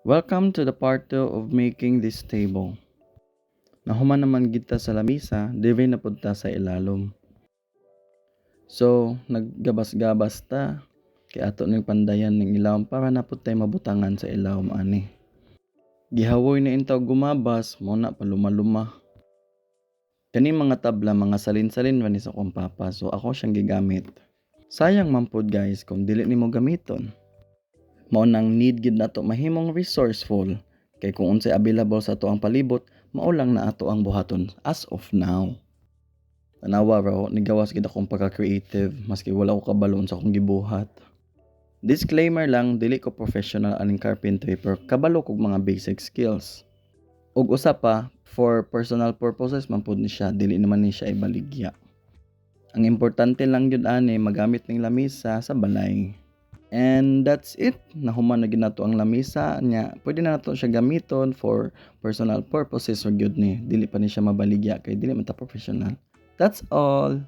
Welcome to the part 2 of making this table. Nahuman naman kita sa lamisa, dili na pud ta sa ilalom. So, naggabas-gabas ta kay ato ning pandayan ning ilawom para na pud tay mabutangan sa ilawom ani. Gihawoy na intaw gumabas, mo na paluma-luma. Kani mga tabla mga salin-salin man ni sa akong papa, so ako siyang gigamit. Sayang man pud guys kung dili nimo gamiton. Mao nang need gid nato mahimong resourceful kay kung unsay available sa ato ang palibot mao lang na ato ang buhaton as of now. Tanawa raw nigawas gid akong pagka-creative maski wala ko kabalon sa akong gibuhat. Disclaimer lang, dili ko professional aning carpentry pero kabalo kog mga basic skills. Ug usa pa, for personal purposes man pud ni siya, dili naman ni siya ibaligya. Ang importante lang yun ani magamit ning lamisa sa balay. And that's it. Nahuman na gid nato ang lamisa nya. Pwede na nato siya gamiton for personal purposes or gyud ni. Dili pa ni siya mabaligya kay dili man ta professional. That's all.